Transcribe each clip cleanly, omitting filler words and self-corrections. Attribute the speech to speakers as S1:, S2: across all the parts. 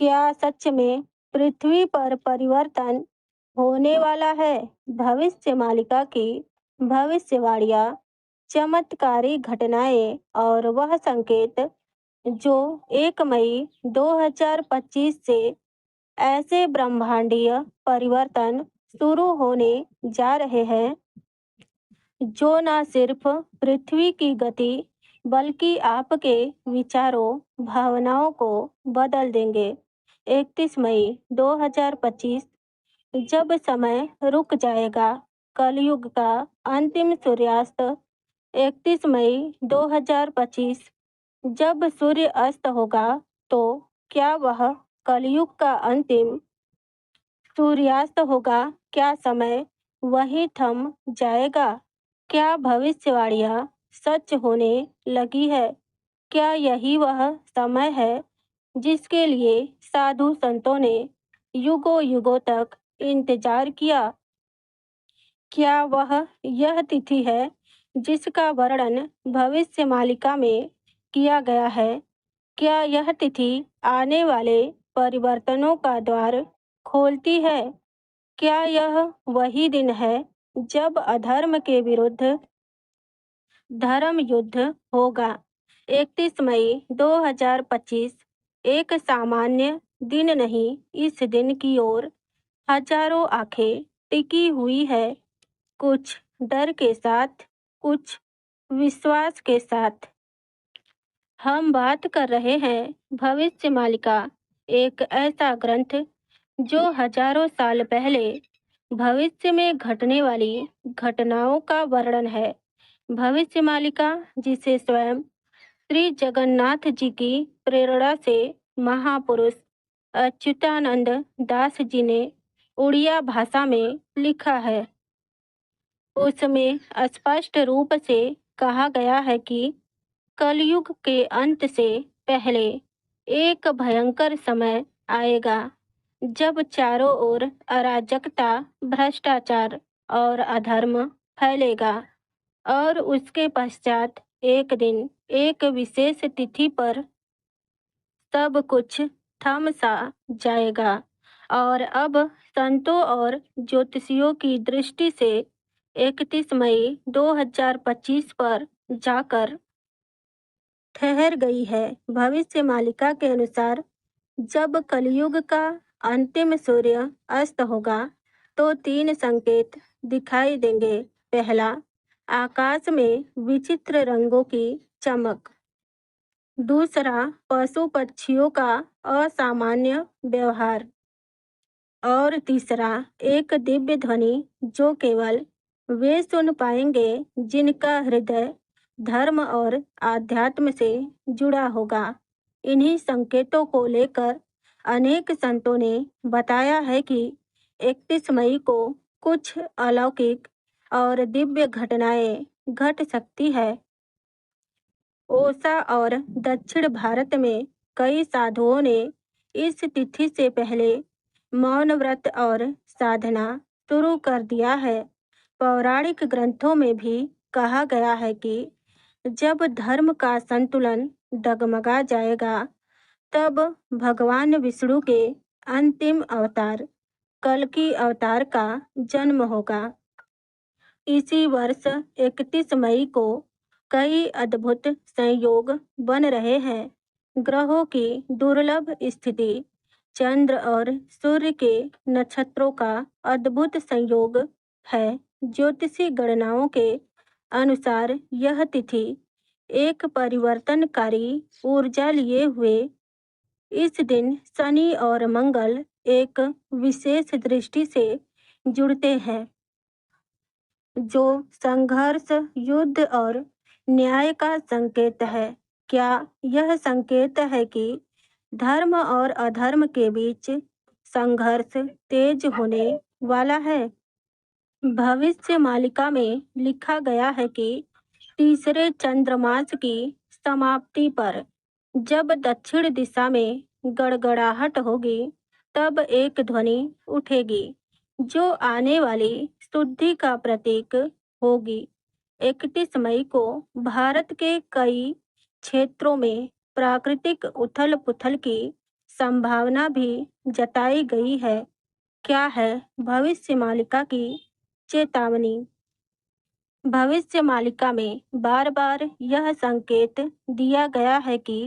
S1: क्या सच में पृथ्वी पर परिवर्तन होने वाला है? भविष्य मालिका की भविष्यवाणियां, चमत्कारी घटनाएं और वह संकेत जो 1 मई 2025 से ऐसे ब्रह्मांडीय परिवर्तन शुरू होने जा रहे हैं जो न सिर्फ पृथ्वी की गति बल्कि आपके विचारों, भावनाओं को बदल देंगे। 31 मई 2025, जब समय रुक जाएगा, कलयुग का अंतिम सूर्यास्त। 31 मई 2025, जब सूर्य अस्त होगा, तो क्या वह कलयुग का अंतिम सूर्यास्त होगा? क्या समय वहीं थम जाएगा? क्या भविष्यवाणियां सच होने लगी है? क्या यही वह समय है जिसके लिए साधु संतों ने युगों युगों तक इंतजार किया? क्या वह यह तिथि है जिसका वर्णन भविष्य मालिका में किया गया है? क्या यह तिथि आने वाले परिवर्तनों का द्वार खोलती है? क्या यह वही दिन है जब अधर्म के विरुद्ध धर्म युद्ध होगा? 31 मई 2025 एक सामान्य दिन नहीं, इस दिन की ओर हजारों आंखें टिकी हुई है, कुछ डर के साथ, कुछ विश्वास के साथ। हम बात कर रहे हैं भविष्य मालिका, एक ऐसा ग्रंथ जो हजारों साल पहले भविष्य में घटने वाली घटनाओं का वर्णन है। भविष्य मालिका, जिसे स्वयं श्री जगन्नाथ जी की प्रेरणा से महापुरुष अच्युतानंद दास जी ने उड़िया भाषा में लिखा है, उसमें स्पष्ट रूप से कहा गया है कि कलयुग के अंत से पहले एक भयंकर समय आएगा जब चारों ओर अराजकता, भ्रष्टाचार और अधर्म फैलेगा, और उसके पश्चात एक दिन, एक विशेष तिथि पर सब कुछ थम सा जाएगा। और अब संतों और ज्योतिषियों की दृष्टि से 31 मई 2025 पर जाकर ठहर गई है। भविष्य मालिका के अनुसार जब कलयुग का अंतिम सूर्य अस्त होगा, तो 3 संकेत दिखाई देंगे। पहला, आकाश में विचित्र रंगों की चमक। दूसरा, पशु पक्षियों का असामान्य व्यवहार। और तीसरा, एक दिव्य ध्वनि जो केवल वे सुन पाएंगे जिनका हृदय धर्म और आध्यात्म से जुड़ा होगा। इन्हीं संकेतों को लेकर अनेक संतों ने बताया है कि 31 मई को कुछ अलौकिक और दिव्य घटनाएं घट सकती है। ओडिशा और दक्षिण भारत में कई साधुओं ने इस तिथि से पहले मौन व्रत और साधना शुरू कर दिया है। पौराणिक ग्रंथों में भी कहा गया है कि जब धर्म का संतुलन डगमगा जाएगा, तब भगवान विष्णु के अंतिम अवतार कल्कि अवतार का जन्म होगा। इसी वर्ष 31 मई को कई अद्भुत संयोग बन रहे हैं। ग्रहों की दुर्लभ स्थिति, चंद्र और सूर्य के नक्षत्रों का अद्भुत संयोग है। ज्योतिषी गणनाओं के अनुसार यह तिथि एक परिवर्तनकारी ऊर्जा लिए हुए। इस दिन शनि और मंगल एक विशेष दृष्टि से जुड़ते हैं, जो संघर्ष, युद्ध और न्याय का संकेत है। क्या यह संकेत है कि धर्म और अधर्म के बीच संघर्ष तेज होने वाला है? भविष्य मालिका में लिखा गया है कि तीसरे चंद्रमास की समाप्ति पर जब दक्षिण दिशा में गड़गड़ाहट होगी, तब एक ध्वनि उठेगी जो आने वाली शुद्धि का प्रतीक होगी। 31 मई को भारत के कई क्षेत्रों में प्राकृतिक उथल-पुथल की संभावना भी जताई गई है। क्या है भविष्य मालिका की चेतावनी? भविष्य मालिका में बार बार यह संकेत दिया गया है कि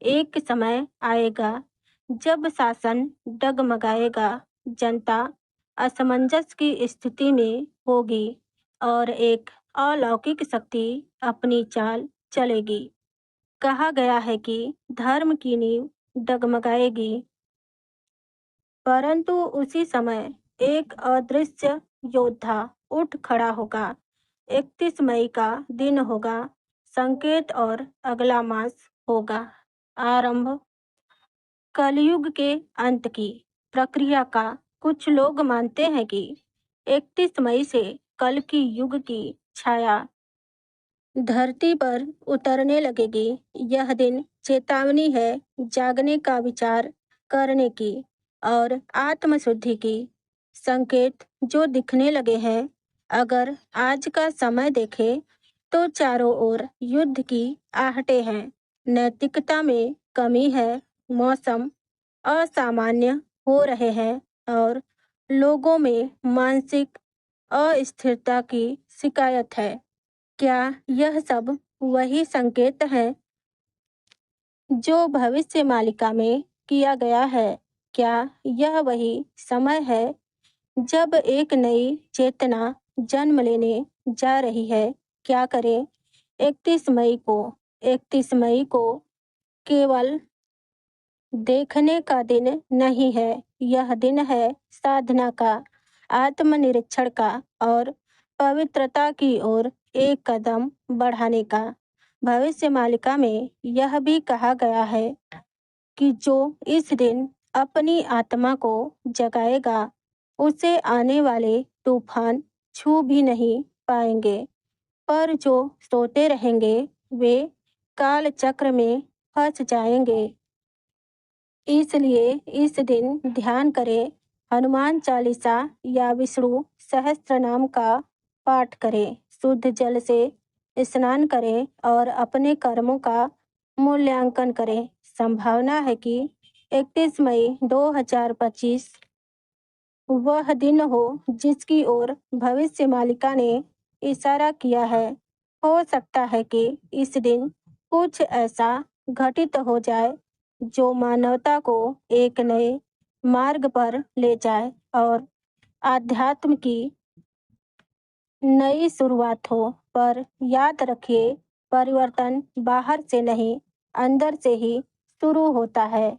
S1: एक समय आएगा जब शासन डगमगाएगा, जनता असमंजस की स्थिति में होगी और एक अलौकिक शक्ति अपनी चाल चलेगी। कहा गया है कि धर्म की नींव डगमगाएगी, परंतु उसी समय एक अदृश्य योद्धा उठ खड़ा होगा। 31 मई का दिन होगा संकेत और अगला मास होगा आरंभ कलयुग के अंत की प्रक्रिया का। कुछ लोग मानते हैं कि 31 मई से कल की युग की छाया धरती पर उतरने लगेगी। यह दिन चेतावनी है जागने का, विचार करने की और आत्मशुद्धि की। संकेत जो दिखने लगे हैं, अगर आज का समय देखें तो चारों ओर युद्ध की आहटें हैं, नैतिकता में कमी है, मौसम असामान्य हो रहे हैं और लोगों में मानसिक अस्थिरता की शिकायत है। क्या यह सब वही संकेत है जो भविष्य मालिका में किया गया है? क्या यह वही समय है जब एक नई चेतना जन्म लेने जा रही है? क्या करें 31 मई को? 31 मई को केवल देखने का दिन नहीं है, यह दिन है साधना का, आत्मनिरीक्षण का और पवित्रता की ओर एक कदम बढ़ाने का। भविष्य मालिका में यह भी कहा गया है कि जो इस दिन अपनी आत्मा को जगाएगा, उसे आने वाले तूफान छू भी नहीं पाएंगे, पर जो सोते रहेंगे वे काल चक्र में फंस जाएंगे। इसलिए इस दिन ध्यान करें, हनुमान चालीसा या विष्णु सहस्त्रनाम का पाठ करें, शुद्ध जल से स्नान करें और अपने कर्मों का मूल्यांकन करें। संभावना है कि 31 मई 2025 वह दिन हो जिसकी ओर भविष्य मालिका ने इशारा किया है। हो सकता है कि इस दिन कुछ ऐसा घटित हो जाए जो मानवता को एक नए मार्ग पर ले जाए और आध्यात्म की नई शुरुआत हो। पर याद रखिए, परिवर्तन बाहर से नहीं, अंदर से ही शुरू होता है।